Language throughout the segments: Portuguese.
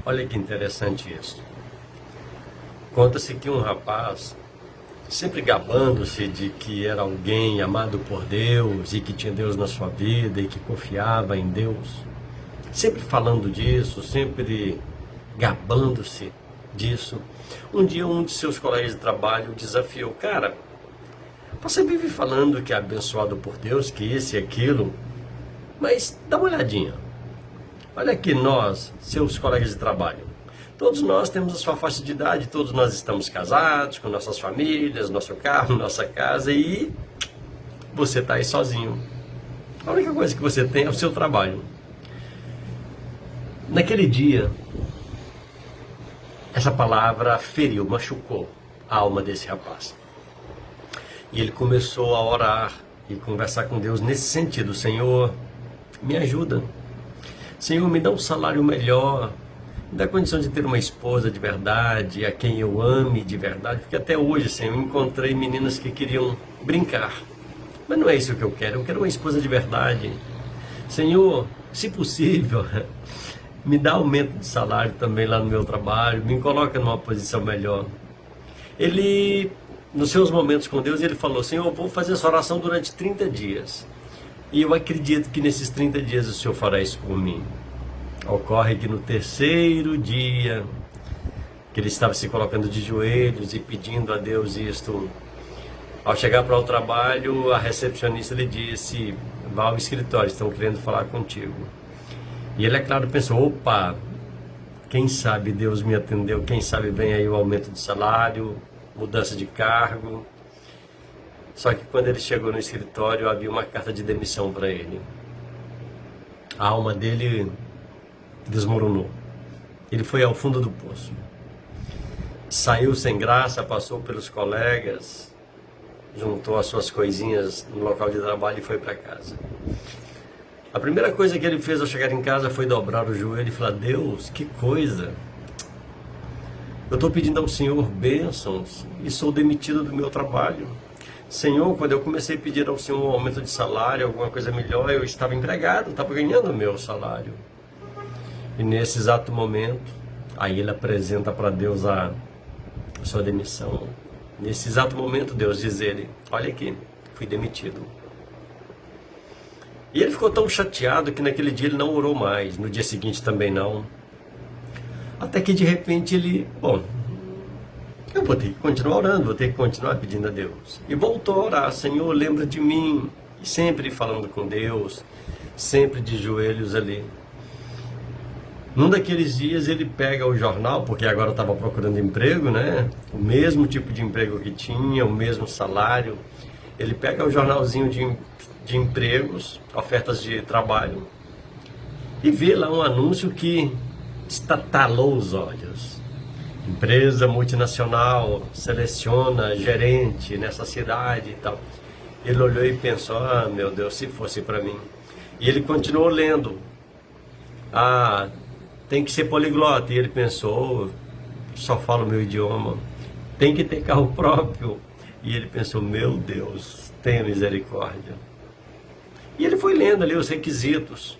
Olha que interessante isso. Conta-se que um rapaz, sempre gabando-se de que era alguém amado por Deus e que tinha Deus na sua vida e que confiava em Deus, sempre falando disso, sempre gabando-se disso. Um dia um de seus colegas de trabalho desafiou: cara, você vive falando que é abençoado por Deus, que isso e aquilo, mas dá uma olhadinha. Olha aqui nós, seus colegas de trabalho. Todos nós temos a sua faixa de idade, todos nós estamos casados, com nossas famílias, nosso carro, nossa casa, e você está aí sozinho. A única coisa que você tem é o seu trabalho. Naquele dia, essa palavra feriu, machucou a alma desse rapaz. E ele começou a orar e conversar com Deus nesse sentido: Senhor, me ajuda. Senhor, me dá um salário melhor. Me dá condição de ter uma esposa de verdade, a quem eu ame de verdade. Porque até hoje, Senhor, eu encontrei meninas que queriam brincar. Mas não é isso que eu quero uma esposa de verdade. Senhor, se possível, me dá aumento de salário também lá no meu trabalho, me coloca numa posição melhor. Ele, nos seus momentos com Deus, ele falou: Senhor, eu vou fazer essa oração durante 30 dias. E eu acredito que nesses 30 dias o Senhor fará isso por mim. Ocorre que no terceiro dia, que ele estava se colocando de joelhos e pedindo a Deus isto, ao chegar para o trabalho, a recepcionista lhe disse: vá ao escritório, estão querendo falar contigo. E ele, é claro, pensou: opa, quem sabe Deus me atendeu, quem sabe vem aí o aumento de salário, mudança de cargo. Só que quando ele chegou no escritório, havia uma carta de demissão para ele. A alma dele desmoronou. Ele foi ao fundo do poço. Saiu sem graça, passou pelos colegas, juntou as suas coisinhas no local de trabalho e foi para casa. A primeira coisa que ele fez ao chegar em casa foi dobrar o joelho e falar: Deus, que coisa! Eu estou pedindo ao Senhor bênçãos e sou demitido do meu trabalho. Senhor, quando eu comecei a pedir ao Senhor um aumento de salário, alguma coisa melhor, eu estava empregado, estava ganhando o meu salário. E nesse exato momento, aí ele apresenta para Deus a sua demissão. Nesse exato momento, Deus diz a ele: olha aqui, fui demitido. E ele ficou tão chateado que naquele dia ele não orou mais, no dia seguinte também não. Até que de repente ele, eu vou ter que continuar orando, vou ter que continuar pedindo a Deus. E voltou a orar: Senhor, lembra de mim. E sempre falando com Deus, sempre de joelhos ali. Num daqueles dias ele pega o jornal, porque agora estava procurando emprego, né? O mesmo tipo de emprego que tinha, o mesmo salário. Ele pega o jornalzinho de empregos, ofertas de trabalho, e vê lá um anúncio que estatalou os olhos. Empresa multinacional seleciona gerente nessa cidade e tal. Ele olhou e pensou: ah, meu Deus, se fosse para mim. E ele continuou lendo: ah, tem que ser poliglota. E ele pensou: só falo o meu idioma. Tem que ter carro próprio. E ele pensou: meu Deus, tenha misericórdia. E ele foi lendo ali os requisitos.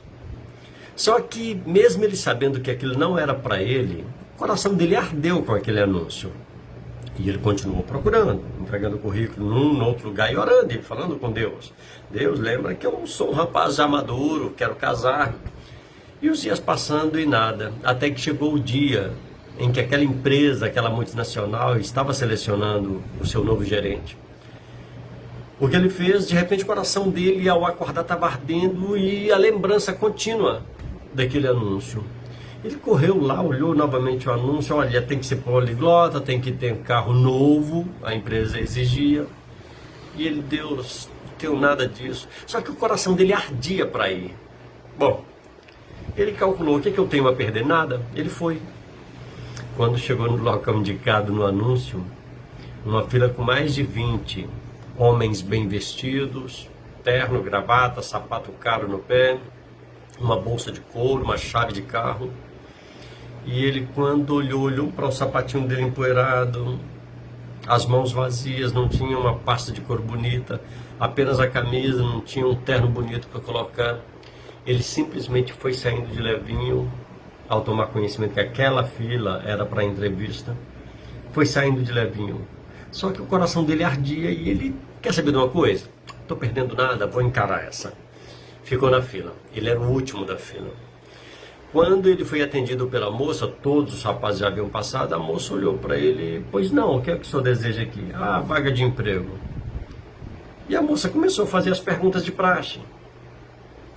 Só que mesmo ele sabendo que aquilo não era para ele, o coração dele ardeu com aquele anúncio. E ele continuou procurando, entregando o currículo num outro lugar e orando, e falando com Deus: Deus, lembra que eu sou um rapaz já maduro, quero casar. E os dias passando e nada, até que chegou o dia em que aquela empresa, aquela multinacional, estava selecionando o seu novo gerente. O que ele fez, de repente o coração dele, ao acordar, estava ardendo, e a lembrança contínua daquele anúncio. Ele correu lá, olhou novamente o anúncio: olha, tem que ser poliglota, tem que ter um carro novo, a empresa exigia. E ele: Deus, não tenho nada disso. Só que o coração dele ardia para ir. Bom, ele calculou: o que eu tenho a perder? Nada. Ele foi. Quando chegou no local indicado no anúncio, uma fila com mais de 20 homens bem vestidos, terno, gravata, sapato caro no pé, uma bolsa de couro, uma chave de carro. E ele, quando olhou para o sapatinho dele empoeirado, as mãos vazias, não tinha uma pasta de cor bonita, apenas a camisa, não tinha um terno bonito para colocar. Ele simplesmente foi saindo de levinho, ao tomar conhecimento que aquela fila era para entrevista, foi saindo de levinho. Só que o coração dele ardia e ele, quer saber de uma coisa? Estou perdendo nada, vou encarar essa. Ficou na fila. Ele era o último da fila. Quando ele foi atendido pela moça, todos os rapazes já haviam passado, a moça olhou para ele, pois não, o que é que o senhor deseja aqui? Ah, vaga de emprego. E a moça começou a fazer as perguntas de praxe.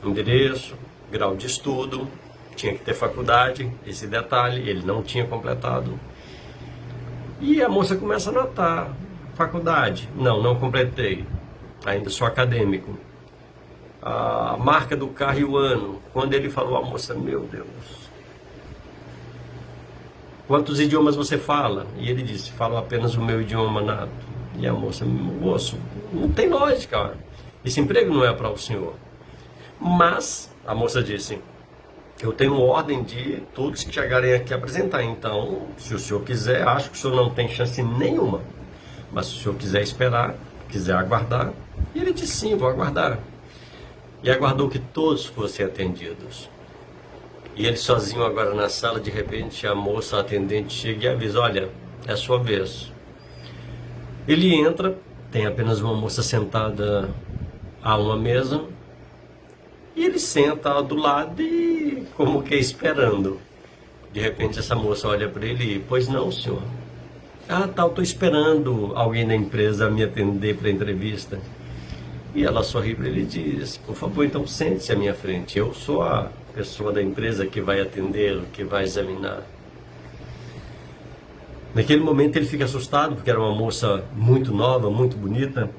Endereço, grau de estudo, tinha que ter faculdade, esse detalhe, ele não tinha completado. E a moça começa a anotar, faculdade, não completei, ainda sou acadêmico. A marca do carro e o ano. Quando ele falou, a moça, meu Deus, quantos idiomas você fala? E ele disse, falo apenas o meu idioma nato. E a moça, moço, não tem lógica, esse emprego não é para o senhor. Mas, a moça disse, eu tenho ordem de todos que chegarem aqui apresentar, então, se o senhor quiser, acho que o senhor não tem chance nenhuma, mas se o senhor quiser esperar, quiser aguardar, e ele disse, sim, vou aguardar. E aguardou que todos fossem atendidos. E ele sozinho agora na sala, de repente a moça atendente chega e avisa, olha, é a sua vez. Ele entra, tem apenas uma moça sentada a uma mesa, e ele senta do lado e como que esperando. De repente essa moça olha para ele e, pois não, senhor. Ah, tá, eu estou esperando alguém da empresa me atender para a entrevista. E ela sorri para ele e diz, por favor, então sente-se à minha frente. Eu sou a pessoa da empresa que vai atendê-lo, que vai examinar. Naquele momento ele fica assustado, porque era uma moça muito nova, muito bonita.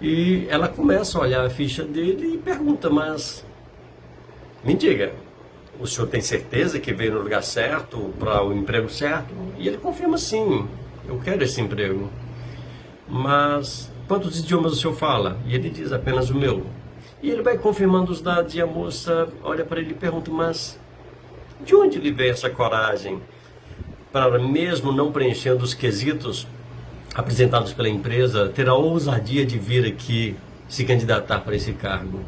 E ela começa a olhar a ficha dele e pergunta, mas me diga, o senhor tem certeza que veio no lugar certo, para o emprego certo? E ele confirma, sim, eu quero esse emprego. Mas quantos idiomas o senhor fala? E ele diz, apenas o meu. E ele vai confirmando os dados e a moça olha para ele e pergunta, mas de onde lhe veio essa coragem para, mesmo não preenchendo os quesitos apresentados pela empresa, ter a ousadia de vir aqui se candidatar para esse cargo?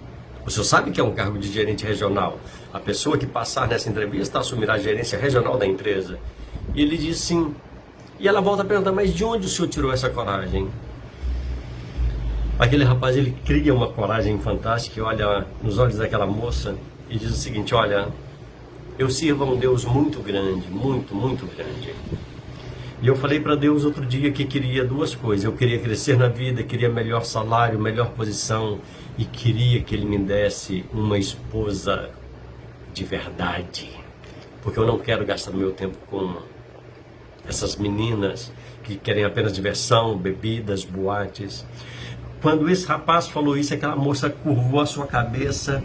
O senhor sabe que é um cargo de gerente regional. A pessoa que passar nessa entrevista assumirá a gerência regional da empresa. E ele diz sim. E ela volta a perguntar, mas de onde o senhor tirou essa coragem? Aquele rapaz, ele cria uma coragem fantástica e olha nos olhos daquela moça e diz o seguinte, olha, eu sirvo a um Deus muito grande, muito, muito grande. E eu falei para Deus outro dia que queria duas coisas. Eu queria crescer na vida, queria melhor salário, melhor posição e queria que Ele me desse uma esposa de verdade. Porque eu não quero gastar meu tempo com essas meninas que querem apenas diversão, bebidas, boates. Quando esse rapaz falou isso, aquela moça curvou a sua cabeça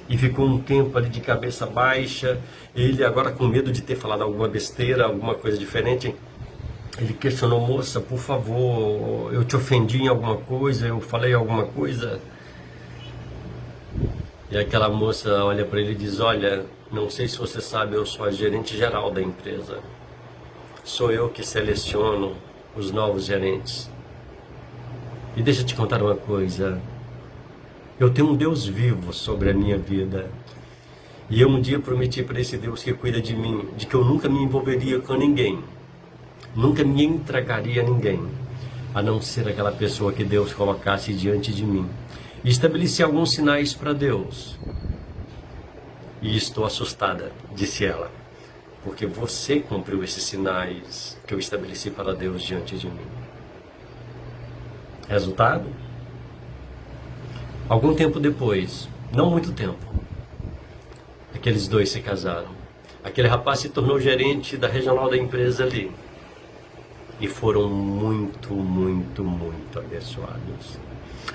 e ficou um tempo ali de cabeça baixa. Ele agora com medo de ter falado alguma besteira, alguma coisa diferente, ele questionou, moça, por favor, eu te ofendi em alguma coisa, eu falei alguma coisa? E aquela moça olha para ele e diz, olha, não sei se você sabe, eu sou a gerente geral da empresa. Sou eu que seleciono os novos gerentes. E deixa eu te contar uma coisa, eu tenho um Deus vivo sobre a minha vida. E eu um dia prometi para esse Deus que cuida de mim, de que eu nunca me envolveria com ninguém. Nunca me entregaria a ninguém, a não ser aquela pessoa que Deus colocasse diante de mim. E estabeleci alguns sinais para Deus. E estou assustada, disse ela, porque você cumpriu esses sinais que eu estabeleci para Deus diante de mim. Resultado? Algum tempo depois, não muito tempo, aqueles dois se casaram. Aquele rapaz se tornou gerente da regional da empresa ali. E foram muito, muito, muito abençoados.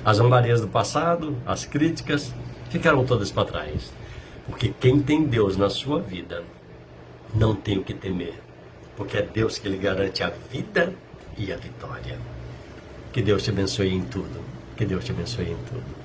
As zombarias do passado, as críticas, ficaram todas para trás. Porque quem tem Deus na sua vida, não tem o que temer. Porque é Deus que lhe garante a vida e a vitória. Que Deus te abençoe em tudo. Que Deus te abençoe em tudo.